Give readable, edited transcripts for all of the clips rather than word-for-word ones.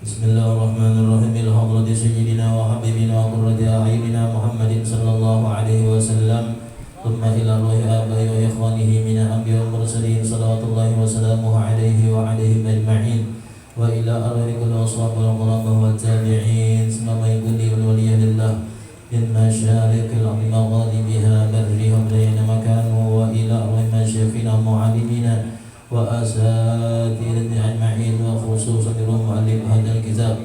Bismillahirrahmanirrahim. Al-hadrati sayyidina wa habibina wa qurrati a'yunina Muhammadin sallallahu alaihi wasallam. Thumma ila ruhi abai wa ikhwanihi min al-anbiya wal mursalin salawatullahi wa salamuhu alaihi wa alaihim ajma'in. Wa ila arwah kulli ashab wal quraba wa tabi'in. Summa yaquli wal waliyadillah min masyariqil ardi magharibiha barriha bayna makanu wa ila arwah masyayikhina mu'allimina وأساتذة أجمعين وخصوصا لمؤلف هذا الكتاب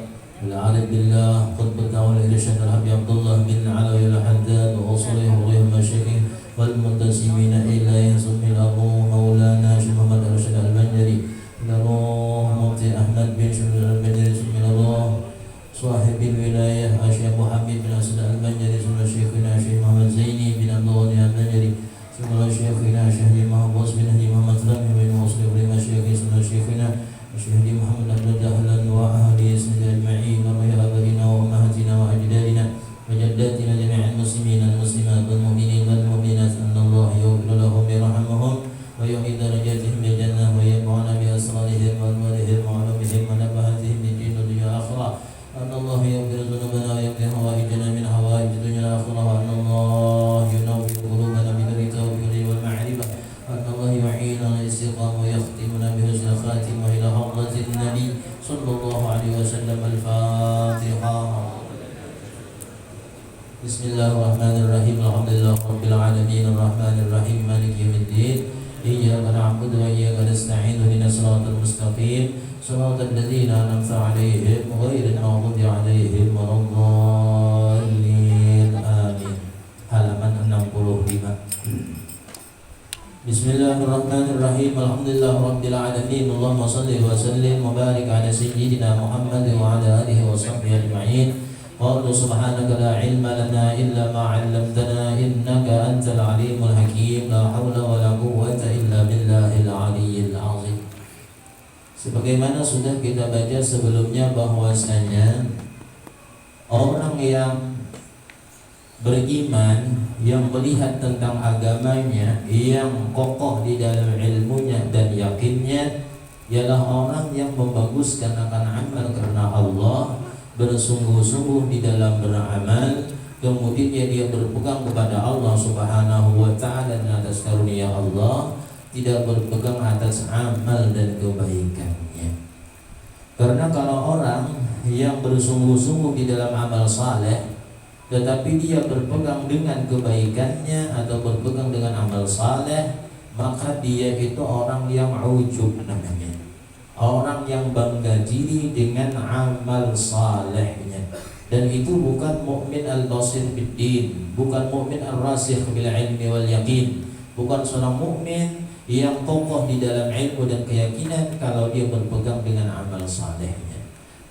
العارف بالله قطب الدعوة الإرشاد الحبيب عبد الله بن علوي الحداد وأصله وغير المشايخ والمنتسبين إليه ثم أبو مولانا شيخ محمد الرشيد البنجري إلى روح مفتي أحمد بن شمس البنجري ثم إلى روح صاحب الولاية الشيخ محمد بن أسد البنجري ثم شيخنا الشيخ محمد زيني بن عبد الله البنجري ثم شيخنا الشيخ محمد بن هدي محمد رمي بن وصل بن شيخ ثم شيخنا الشيخ محمد عبد دهلا وأهل سند أجمعين ويا آبائنا وأمهاتنا وأجدادنا وجداتنا جميع المسلمين المسلمات والمؤمنين والمؤمنات أن الله يغفر لهم ويرحمهم ويعيد درجاتهم بالجنة وينفعنا بأسرارهم وأنوارهم وعلومهم ونبهاتهم للدين والدنيا الآخرة أن الله يغفر ذنوبنا ويغفر حوائجنا من حوائج الدنيا الآخرة وأن الله ينور قلوبنا بنور التوحيد والمعرفة أن الله يعيننا على الاستقامة ويختمنا بحسن الخاتمة إلى حضرة النبي صلى الله عليه وسلم. الفاتحة. بسم الله الرحمن الرحيم. الحمد لله رب العالمين الرحمن الرحيم مالك يوم الدين إياك نعبد وإياك نستعين اهدنا الصراط المستقيم صراط الذين أنعمت عليهم غير المغضوب عليهم ولا الضالين آمين. Halaman 65. Bismillahirrahmanirrahim. Alhamdulillah rabbil alamin. Allahumma shalli wa sallim wa barik ala sayyidina Muhammad wa ala alihi wa sahbihi ajma'in. Wa subhanaka la ilma lana illa ma 'allamtana innaka antal alimul hakim. La haula wa la quwwata illa billahil aliyyil azim. Sebagaimana sudah kita baca sebelumnya bahwasanya orang yang beriman, yang melihat tentang agamanya, yang kokoh di dalam ilmunya dan yakinnya, ialah orang yang membaguskan akan amal karena Allah, bersungguh-sungguh di dalam beramal, kemudian dia berpegang kepada Allah Subhanahu wa ta'ala dan atas karunia Allah, tidak berpegang atas amal dan kebaikannya. Karena kalau orang yang bersungguh-sungguh di dalam amal saleh tetapi dia berpegang dengan kebaikannya atau berpegang dengan amal saleh, maka dia itu orang yang ujub namanya, orang yang bangga diri dengan amal salehnya. Dan itu bukan mukmin al-basir bid-din, bukan mukmin ar-rasikh bil ilmi wal yaqin, bukan seorang mukmin yang kokoh di dalam ilmu dan keyakinan kalau dia berpegang dengan amal salehnya.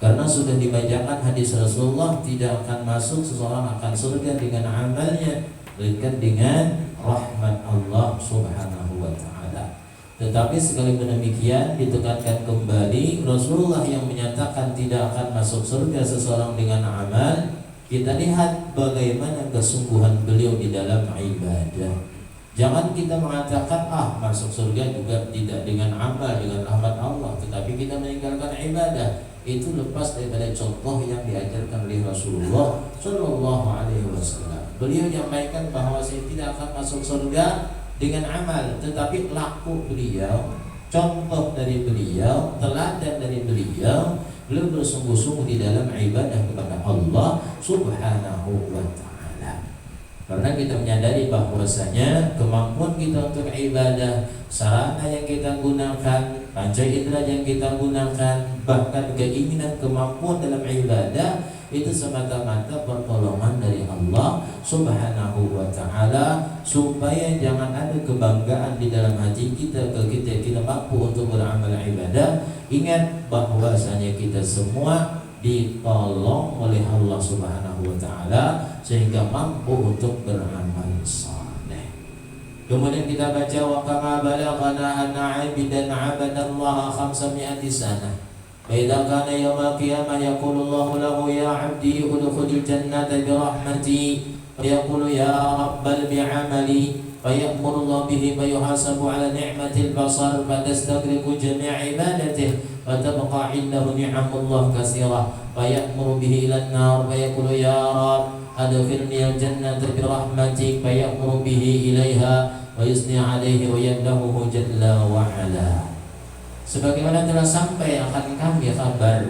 Karena sudah dibacakan hadis Rasulullah, tidak akan masuk seseorang akan surga dengan amalnya, melainkan dengan rahmat Allah Subhanahu wa ta'ala. Tetapi sekalipun demikian, ditekankan kembali Rasulullah yang menyatakan tidak akan masuk surga seseorang dengan amal. Kita lihat bagaimana kesungguhan beliau di dalam ibadah. Jangan kita mengatakan masuk surga juga tidak dengan amal, dengan rahmat Allah, tetapi kita meninggalkan ibadah. Itu lepas daripada contoh yang diajarkan oleh Rasulullah Sallallahu Alaihi Wasallam. Beliau menyampaikan bahwa saya tidak akan masuk surga dengan amal, tetapi laku beliau, contoh dari beliau, teladan dari beliau, beliau bersungguh-sungguh di dalam ibadah kepada Allah Subhanahu wa ta'ala. Karena kita menyadari bahwasanya kemampuan kita untuk ibadah, sarana yang kita gunakan, panca indera yang kita gunakan, bahkan keinginan kemampuan dalam ibadah, itu semata-mata pertolongan dari Allah Subhanahu wa ta'ala, supaya jangan ada kebanggaan di dalam hati kita ketika kita mampu untuk beramal ibadah. Ingat bahwasanya kita semua ditolong oleh Allah Subhanahu wa ta'ala sehingga mampu untuk beramal saleh. Kemudian kita baca wa kama balaghana anna 'abdan 'abadallaha 500 sanah. Fa idza kana yaumul qiyamah yaqulu Allahu lahu ya 'abdi udkhulil jannata bi rahmati fa yaqulu ya rabbal bi'amali fa ya'muru Allah bihi fa yuhasabu 'ala ni'matil basar fa tastagriqu jami' ibadatihi wa tabqa 'indahu ni'amullah katsirah fa ya'muru bihi ila an-nar fa yaqulu ya rab adkhilni al-jannata bi rahmatik fa ya'muru bihi ilaiha wa yusni 'alaihi wa yadahu jalla wa 'ala. Sebagaimana telah sampai akan kami kabar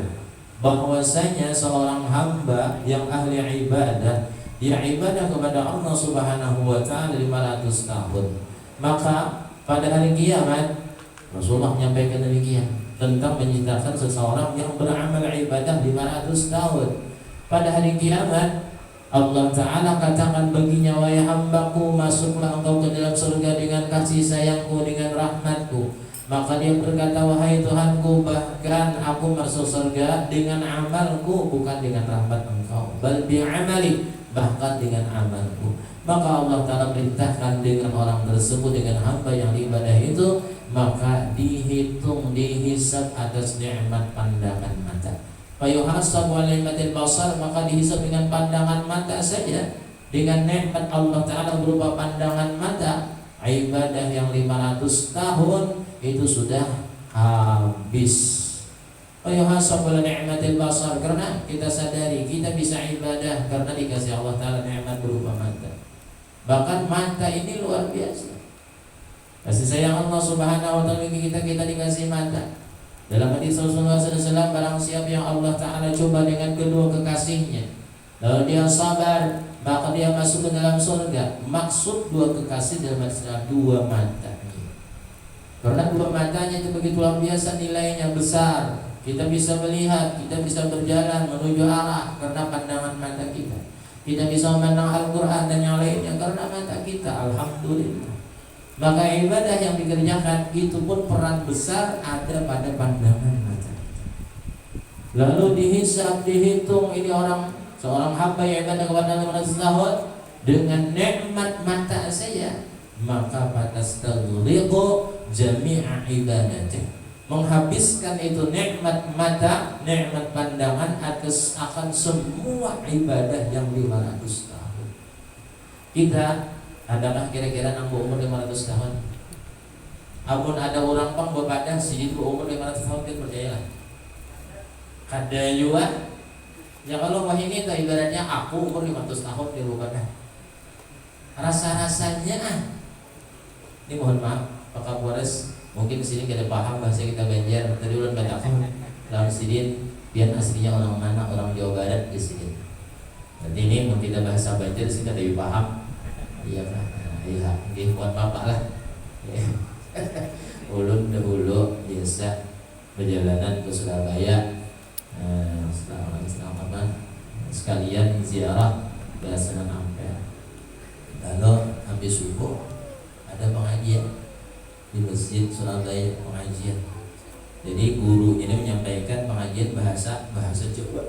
bahwasanya seorang hamba yang ahli ibadah, dia ibadah kepada Allah Subhanahu wa taala 500 tahun. Maka pada hari kiamat Rasulullah menyampaikan demikian tentang menciptakan seseorang yang beramal ibadah 500 tahun. Pada hari kiamat Allah Ta'ala katakan baginya, wahai hambaku, masuklah engkau ke dalam surga dengan kasih sayangku, dengan rahmatku. Maka dia berkata, wahai Tuhanku, bahkan aku masuk surga dengan amalku, bukan dengan rahmat engkau, bal bi'amali, bahkan dengan amalku. Maka Allah Ta'ala perintahkan dengan orang tersebut, dengan hamba yang ibadah itu, maka dihitung, dihisab atas nikmat pandangan mata. Fayuhasabu 'ala nikmatil basar, maka dihisab dengan pandangan mata saja, dengan nikmat Allah Ta'ala berupa pandangan mata. Ibadah yang 500 tahun itu sudah habis. Fayuhasabu 'ala nikmatil basar, karena kita sadari kita bisa ibadah karena dikasih Allah Ta'ala nikmat berupa mata. Bahkan mata ini luar biasa. Kasih sayang Allah Subhanahu wa taala bagi kita dikasih mata. Dalam hadis Rasulullah SAW, barang siapa yang Allah Ta'ala coba dengan kedua kekasihnya, lalu dia sabar, maka dia masuk ke dalam surga. Maksud dua kekasih dalam istilah dua matanya, karena dua matanya itu begitu luar biasa, nilainya besar. Kita bisa melihat, kita bisa berjalan menuju arah karena pandangan mata kita. Kita bisa memandang Al-Quran dan yang lainnya karena mata kita. Alhamdulillah. Maka ibadah yang dikerjakan itu pun peran besar ada pada pandangan mata. Lalu dihisab, dihitung, ini seorang hamba yang ibadah kepada Allah tahun dengan nikmat mata saja, maka fatastagriqu jami'a ibadatih, menghabiskan itu nikmat mata, nikmat pandangan atas akan semua ibadah yang 500 tahun. Kita adakah kira-kira nang umur 500 tahun? Amun ada orang pang bepadah sih itu umur 500 tahun, kita percaya kada juga. Ya kalau wah ini tuh ibaratnya aku umur 500 tahun di bepadah. Rasa-rasanya ini mohon maaf Pak Kapolres, mungkin di sini kita paham bahasa kita Banjar. Tadi udah katakan lawan sidin biar aslinya orang mana, orang Jawa Barat di sini. Nanti ini mau tidak bahasa Banjar sih kita lebih paham. Iya Pak, iya, ini buat bapak lah. Ulun dahulu biasa perjalanan ke Surabaya, sekalian ziarah Sunan Ampel. Lalu habis subuh ada pengajian di masjid Surabaya, pengajian. Jadi guru ini menyampaikan pengajian bahasa Jawa.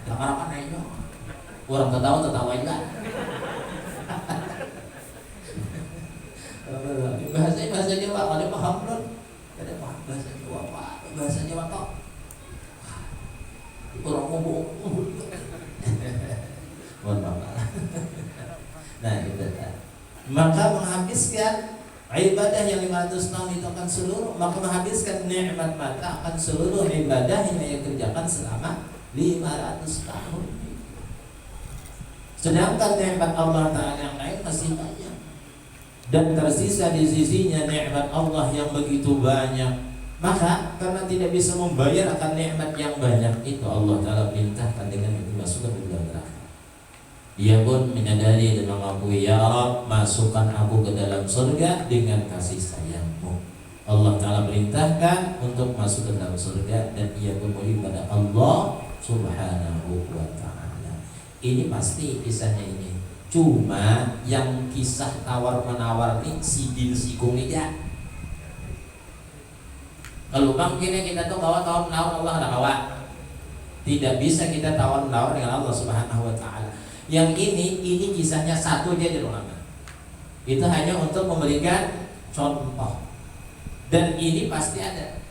Lakaran aja. Orang tertawa juga. Bahasa Jawa, ada paham belum? Ada paham bahasa Jawa, Pak. Bahasa Jawa kok. Orang ngomong. Mohon maaf. Nah, itu kan. Maka menghabiskan ibadah yang 500 tahun itu akan seluruh, maka menghabiskan nikmat mata akan seluruh ibadah yang ia kerjakan selama 500 tahun. Sedangkan nikmat Allah Ta'ala yang lain masih banyak, dan tersisa di sisinya nikmat Allah yang begitu banyak. Maka karena tidak bisa membayar akan nikmat yang banyak itu, Allah Ta'ala perintahkan dengan dimasukkan ke dalam neraka. Dia pun menyadari dan mengakui, ya Rabb, masukkan aku ke dalam surga dengan kasih sayangmu. Allah Ta'ala perintahkan untuk masuk ke dalam surga, dan ia pun mulia pada Allah Subhanahu wa Ta'ala. Ini pasti kisahnya ini. Cuma yang kisah tawar-menawar ini sidin sikung aja. Kalau mungkin kita tuh tawar-menawar Allah ada kawa. Tidak bisa kita tawar-menawar dengan Allah Subhanahu wa Ta'ala. Yang ini kisahnya satu aja di ulama. Itu hanya untuk memberikan contoh. Dan ini pasti ada.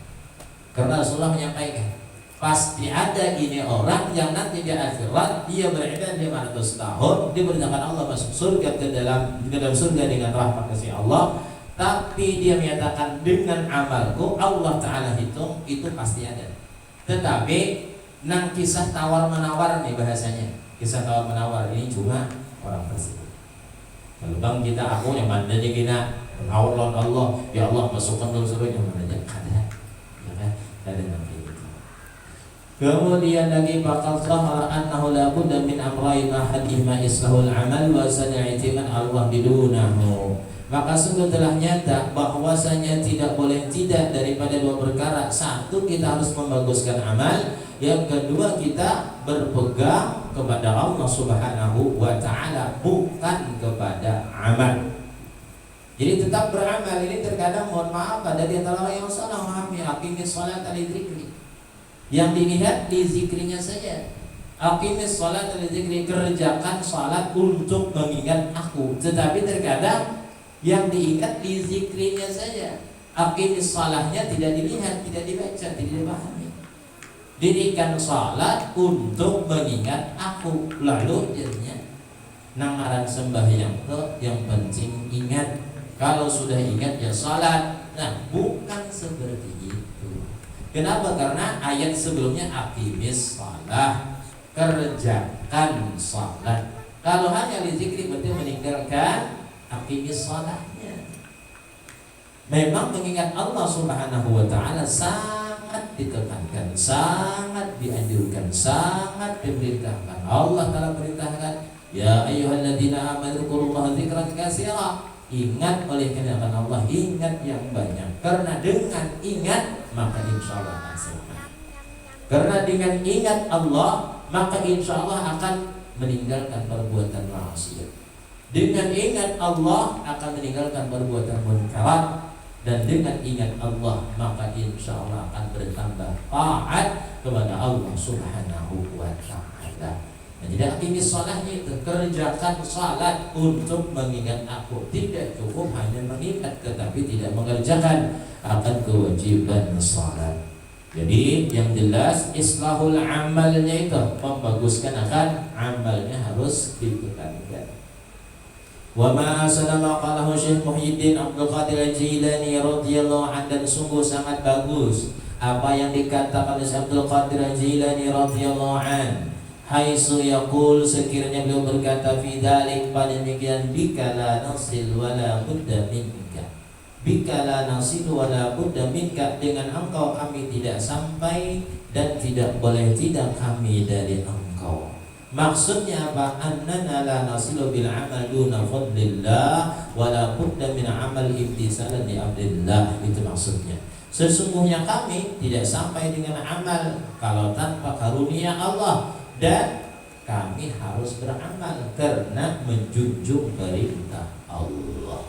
Karena Rasulullah menyampaikan, pasti ada ini orang yang nanti di akhirat dia beribadah 500 tahun, diperintahkan Allah masuk surga ke dalam surga dengan rahmat kasih Allah. tapi dia menyatakan dengan amalku Allah Ta'ala hitung, itu pasti ada. Tetapi nang kisah tawar menawar nih bahasanya, kisah tawar menawar ini cuma orang tersebut. Kalau bang kita aku yang mana aja kita menawar Allah, ya Allah masukkan dalam surga yang mana aja ada, ya kan? Ada nanti itu. Kemudian lagi bakal sahara annahu la budda min amrayn ahadihima islahul amal wa sana'itiman Allah bidunahu. Maka sungguh telah nyata bahwasanya tidak boleh tidak daripada dua perkara. Satu, kita harus membaguskan amal. Yang kedua, kita berpegang kepada Allah Subhanahu wa Ta'ala, bukan kepada amal. Jadi tetap beramal. Ini terkadang mohon maaf ada di antara orang yang salah memahami aqimis shalat li dzikri. Yang dilihat di zikrinya saja. Aqimis shalat li dzikri, kerjakan salat untuk mengingat aku. Tetapi terkadang yang diingat di zikrinya saja. Aqimis salahnya tidak dilihat, tidak dibaca, tidak dipahami. Dirikan salat untuk mengingat aku. Lalu jadinya nangaran sembahyang itu yang penting ingat. Kalau sudah ingat ya salat. Nah, bukan seperti itu. Kenapa? Karena ayat sebelumnya aqimis salah, kerjakan salat. Kalau hanya di zikri berarti meninggalkan aqimis salahnya. Memang mengingat Allah Subhanahu wa Ta'ala sangat ditekankan, sangat dianjurkan, sangat diperintahkan. Allah Ta'ala perintahkan, ya ayyuhalladzina amanu dzkurullaha dzikran katsira. Ingat oleh karena Allah, ingat yang banyak. Karena dengan ingat maka insya Allah akan selamat. Karena dengan ingat Allah maka insya Allah akan meninggalkan perbuatan maksiat. Dengan ingat Allah akan meninggalkan perbuatan munkar, dan dengan ingat Allah maka insya Allah akan bertambah taat kepada Allah Subhanahu wa Ta'ala. Nah, jadi aqimis salahnya itu kerjakan salat untuk mengingat aku. Tidak cukup hanya mengingat tetapi tidak mengerjakan akan kewajiban salat. Jadi yang jelas islahul amalnya itu membaguskan akan amalnya harus ditekankan. Wa ma sanama qalahu Syekh Muhyiddin Abdul Qadir Al-Jilani radhiyallahu anhu, dan sungguh sangat bagus apa yang dikatakan oleh Syekh Abdul Qadir Al-Jilani radhiyallahu anhu, haitsu yaqul, sekiranya beliau berkata fi dzalik, pada demikian, bikala nasil wala budda minka, bikala nasil wala budda minka, dengan engkau kami tidak sampai dan tidak boleh tidak kami dari engkau. Maksudnya apa? Annana la nasilu bil amal duna fadlillah wa la budda min amal imtisalan li amrillah. Itu maksudnya. Sesungguhnya kami tidak sampai dengan amal kalau tanpa karunia Allah, dan kami harus beramal karena menjunjung perintah Allah.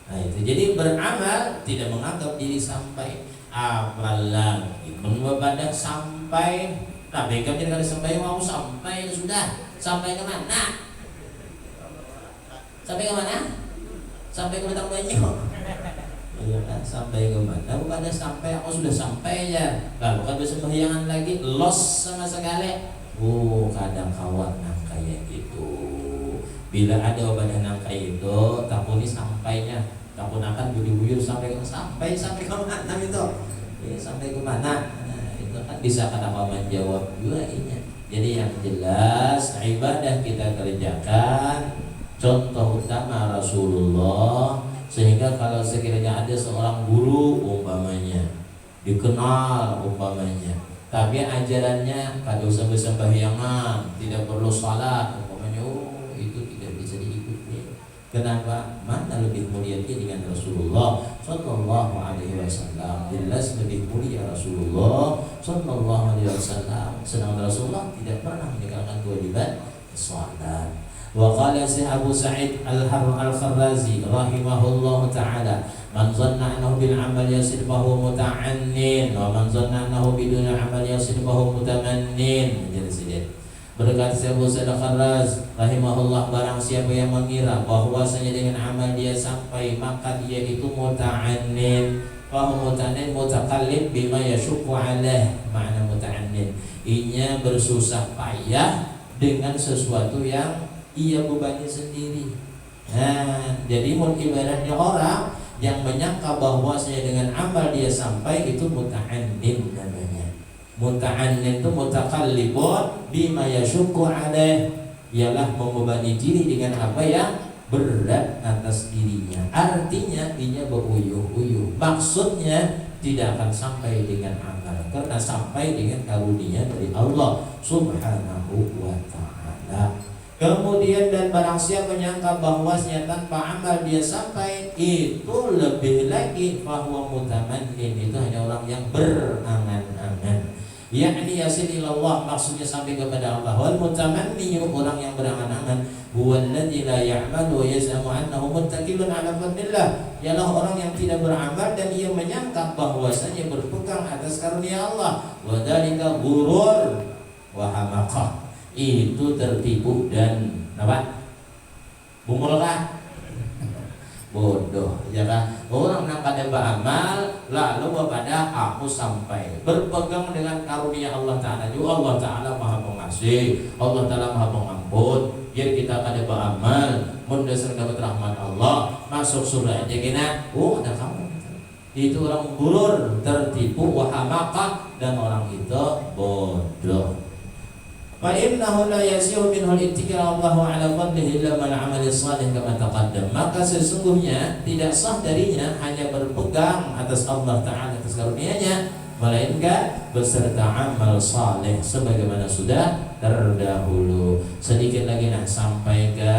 Nah itu, jadi beramal tidak menganggap diri sampai amalan ibadah sampai. Nah, mereka jadi kali sampai mau sampai sudah. Sampai ke mana? Sampai ke mana? Sampai ke Batang Banyu. Iya kan, sampai ke mana? Bukan ada sampai, aku sudah sampai ya. Lalu kan bersembayangan lagi, lost sama sekali. Kadang kawan nang kayak gitu. Bila ada obat nang kayak itu, takuni sampainya. Takun akan buyur-buyur sampai ke mana itu? Ya, sampai ke mana? Kan bisa kenapa menjawab juga ini. Jadi yang jelas ibadah kita kerjakan contoh utama Rasulullah, sehingga kalau sekiranya ada seorang guru umpamanya dikenal umpamanya, tapi ajarannya kada usah bersembahyangan, tidak perlu salat umpamanya, itu tidak bisa diikuti. Kenapa? Mana lebih mulia dia dengan Rasulullah Sallallahu Alaihi Wasallam? Jelas lebih mulia Rasulullah Sallallahu Alaihi Wasallam. Sedangkan Rasulullah tidak pernah meninggalkan kewajiban salat. Wa qala Abu Sa'id Al-Kharrazi rahimahullahu taala, man zanna annahu bil amal yasir fahuwa muta'annin, wa man zanna annahu bidun amal yasir fahuwa mutamannin. Jadi berkata Abu Sa'id Al-Kharraz rahimahullah, barang siapa yang mengira bahwasanya dengan amal dia sampai, maka dia itu muta'annin. Bahwa muta'annin mutakallib bima yashukku alaih. Makna muta'annin, inya bersusah payah dengan sesuatu yang ia bebani sendiri. Nah, jadi ibaratnya orang yang menyangka bahwasanya dengan amal dia sampai, itu muta'annin namanya. Muta'annin itu mutakallibun bima yashukku alaih, ialah membebani diri dengan apa yang berat atas dirinya. Artinya dia beruyuh-uyuh, maksudnya tidak akan sampai dengan amal, karena sampai dengan karunia dari Allah Subhanahu wa ta'ala. Kemudian dan barang siapa menyangka bahwasanya tanpa amal dia sampai, itu lebih lagi bahwa mutamannin, itu hanya orang yang berangan-angan. Yakni yasil ilallah, maksudnya sampai kepada Allah. Wal mutamanni, orang yang berangan-angan, huwallazi la ya'malu wa yaz'amu annahu muttaqilun 'ala fadlillah, ialah orang yang tidak beramal dan ia menyangka bahwasanya berpegang atas karunia Allah. Wa dzalika ghurur wa hamaqah, itu tertipu dan apa? Bumulkah? Bodoh, ya kan? Orang yang pada beramal lalu kepada aku sampai berpegang dengan karunia Allah Ta'ala. Juga Allah Ta'ala maha pengasih, Allah Ta'ala maha pengampun. Biar kita pada beramal mendasar dapat rahmat Allah, masuk surga aja kena. Oh, ada kamu. Itu orang gurur, tertipu, wahamaka, dan orang itu bodoh. Fa innahu la yasi'u minhu al-ittikal Allahu 'ala fadlihi illa man 'amala shalih kama taqaddam. Maka sesungguhnya tidak sah darinya hanya berpegang atas Allah Ta'ala, atas karunia-Nya, melainkan beserta amal saleh sebagaimana sudah terdahulu. Sedikit lagi nak sampai ke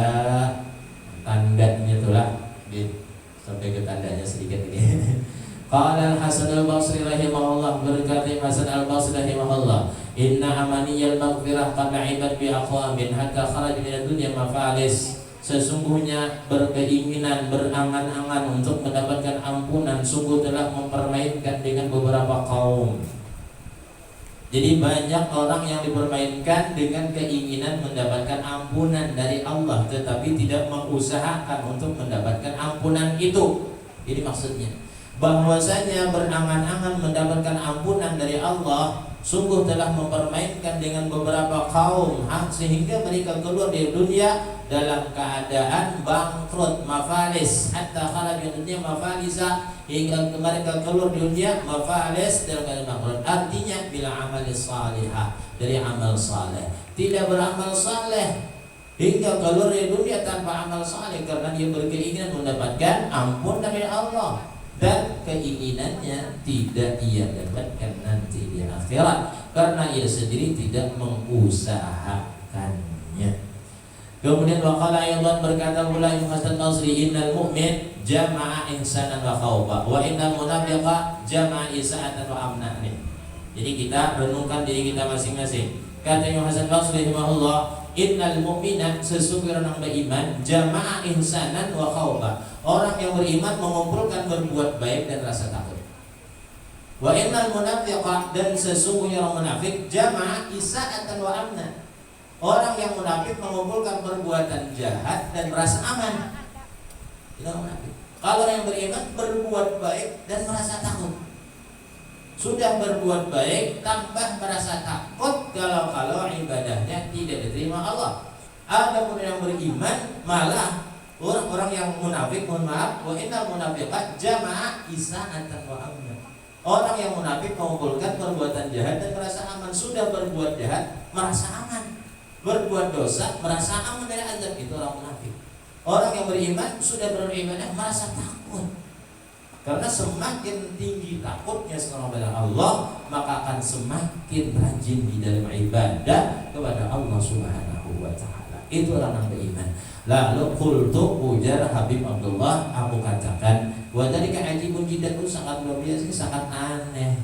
tandanya itulah, sampai ke tandanya sedikit ini. Qala Al-Hasan Al-Basri rahimahullah, berkata Hasan Al-Basri rahimahullah, inna amaniyal maghfirah qad la'ibat bi aqwamin hatta kharaj min dunya mafalis. Sesungguhnya berkeinginan, berangan-angan untuk mendapatkan ampunan sungguh telah mempermainkan dengan beberapa kaum. Jadi banyak orang yang dipermainkan dengan keinginan mendapatkan ampunan dari Allah, tetapi tidak mengusahakan untuk mendapatkan ampunan itu. Ini maksudnya bahwasanya berangan-angan mendapatkan ampunan dari Allah sungguh telah mempermainkan dengan beberapa kaum, sehingga mereka keluar dari dunia dalam keadaan bangkrut, mafalis, hatta khala di dunia mafalisa, hingga mereka keluar di dunia mafalis dalam keadaan bangkrut. Artinya bila amal salihah, dari amal saleh, tidak beramal saleh hingga keluar dari dunia tanpa amal saleh, karena dia berkeinginan mendapatkan ampun dari Allah dan keinginannya tidak ia dapatkan nanti di akhirat karena ia sendiri tidak mengusahakannya. Kemudian waqala aydan, berkata pula Hasan Basri, innal mu'min jama'a ihsanan wa khawfa wa innal munafiqa jama'a isa'atan wa amna. Jadi kita renungkan diri kita masing-masing. Kata Hasan Basri rahimahullah, innal mu'mina, sesungguhnya orang beriman, jama'a ihsanan wa khawfa, orang yang beriman mengumpulkan berbuat baik dan rasa takut. Wa innal munafiqa, dan sesungguhnya orang munafik, jama'a isa'atan wa amna, orang yang munafik mengumpulkan perbuatan jahat dan merasa aman. Itu orang munafik. Kalau yang beriman berbuat baik dan merasa takut. Sudah berbuat baik tambah merasa takut kalau ibadahnya tidak diterima Allah. Adapun yang beriman malah orang-orang yang munafik, mohon maaf, wa innal munafiqat jama'a isa'atan wa amna, orang yang munafik mengumpulkan perbuatan jahat dan merasa aman. Sudah berbuat jahat merasa aman, berbuat dosa merasa aman dari azab. Itu orang munafik. Orang yang beriman sudah beribadah merasa takut, karena semakin tinggi takutnya seorang kepada Allah, maka akan semakin rajin di dalam ibadah kepada Allah Subhanahu wa ta'ala. Itu orang yang beriman. Lalu qultu, ujar Habib Abdullah, aku katakan, wa dzalika ajibun jiddan, sangat luar biasa, sangat aneh.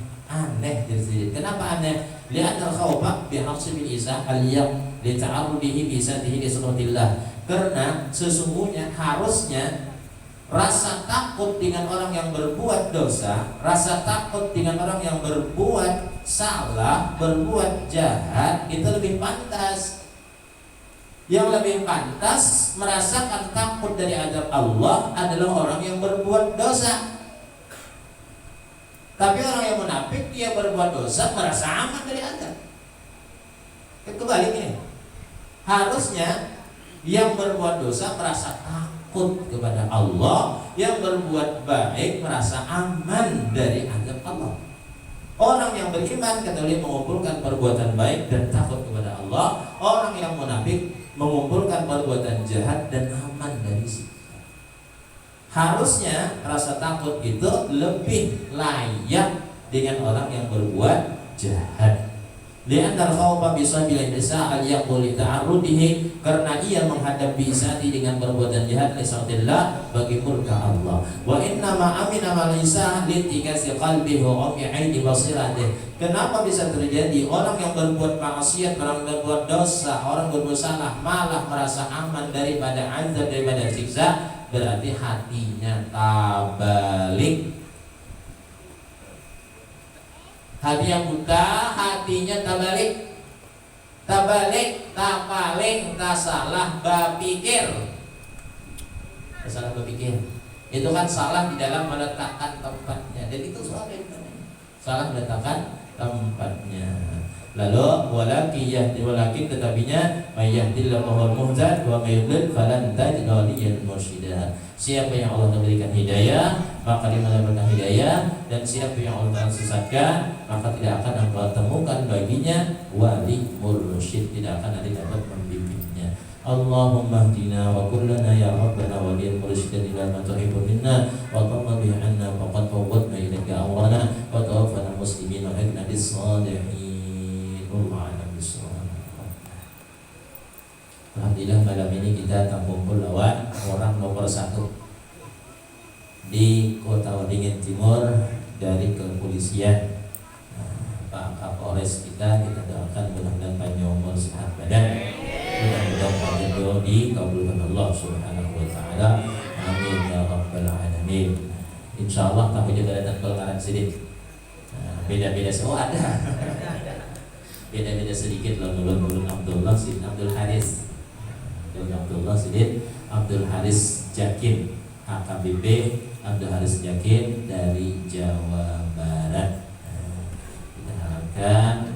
Jadi kenapa aneh? Li'anna al-khawfa bihaqsi bil isa al-yam li ta'arrudihi bi satihi li sunnatillah. Karena sesungguhnya harusnya rasa takut dengan orang yang berbuat dosa, rasa takut dengan orang yang berbuat salah, berbuat jahat, itu lebih pantas. Yang lebih pantas merasakan takut dari azab Allah adalah orang yang berbuat dosa. Tapi orang yang munafik, dia berbuat dosa merasa aman dari azab. Kebalik ini. Harusnya yang berbuat dosa merasa takut takut kepada Allah, yang berbuat baik merasa aman dari azab Allah. Orang yang beriman kecuali mengumpulkan perbuatan baik dan takut kepada Allah. Orang yang munafik mengumpulkan perbuatan jahat dan aman dari siksa. Harusnya rasa takut itu lebih layak dengan orang yang berbuat jahat. Li'anna al-khawfa bisabilillah al yaqul ta'arrudihi, karena ia menghadapi isati dengan perbuatan jahat lisatillah, bagi murka Allah. Wa inna ma amina malisa litikasi qalbihi wa aini basiratih. Kenapa bisa terjadi orang yang berbuat maksiat, orang berbuat dosa, orang berbuat salah malah merasa aman daripada azab, daripada siksa? Berarti hatinya tabalik. Hati yang buta, hatinya tabalik. Tabalik, tapaling, tasalah bapikir. Salah berpikir. Itu kan salah di dalam meletakkan tempatnya. Dan itu salah meletakkan tempatnya. Lalu walakin tetapinya mayyahdillahu muhtad wa mayyudlil falan tajid waliyyan mursyida. Siapa yang Allah memberikan hidayah, maka dia mendapatkan hidayah, dan siapa yang Allah sesatkan, maka tidak akan engkau temukan baginya wali mursyid, tidak akan ada dapat membimbingnya. Allahumma hdina wa kullana ya rabbana waliyyan mursyidan ila ma tuhibbu minna wa qadhi anna faqad fawwadna ilaika amrana wa tawaffana muslimin wa hidna bis-salihin. Alhamdulillah malam ini kita kumpul lawan orang nomor 1 di Kota Waringin Timur dari kepolisian. Pak Kapolres kita doakan mudah-mudahan panjang umur sehat badan, mudah-mudahan panjang dikabulkan Allah Subhanahu wa taala. Amin ya rabbal alamin. Insyaallah kami juga datang pelanggaran sedikit. Beda-beda semua ada. Beda-beda sedikit loh. Nurul Abdullah Sidin Abdul Haris, Abdullah Sidin Abdul Haris Jakim, AKBP Abdul Haris Jakim dari Jawa Barat. Kita harapkan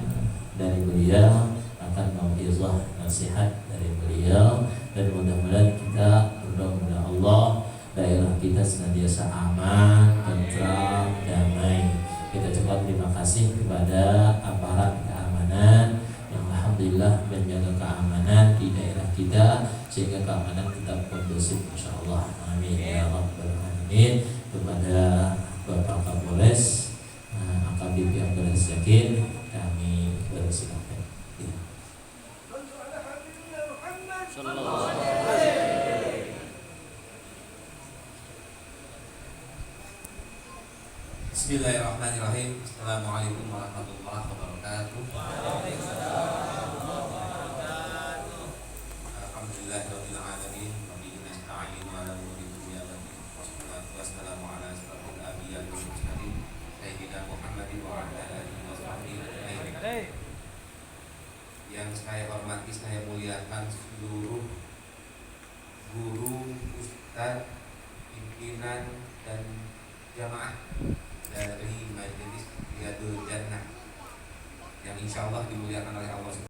dari beliau akan mau'izah nasihat dari beliau, dan mudah-mudahan kita berdoa kepada Allah daerah kita senantiasa aman, tentram, damai. Kita coba terima kasih kepada aparat keamanan yang alhamdulillah menjaga keamanan di daerah kita sehingga keamanan tetap kondusif, insyaallah. Amin ya rabbal alamin. Kepada Bapak Kapolres AKBP Abdul Haris Jakim kami bersilakan. Bismillahirrahmanirrahim. Assalamualaikum warahmatullahi wabarakatuh. Alhamdulillahirabbil alamin. Wabihi nasta'in ala umuri dunya wad din. Wassalatu wassalamu ala asyrofil anbiya'i wal mursalin sayyidina Muhammadin wa ala alihi washabbihi ajmain. Yang saya hormati, saya muliakan seluruh guru, ustaz, pimpinan dan jamaah dari Majelis Riyadul Jannah yang insyaallah dimuliakan oleh Allah.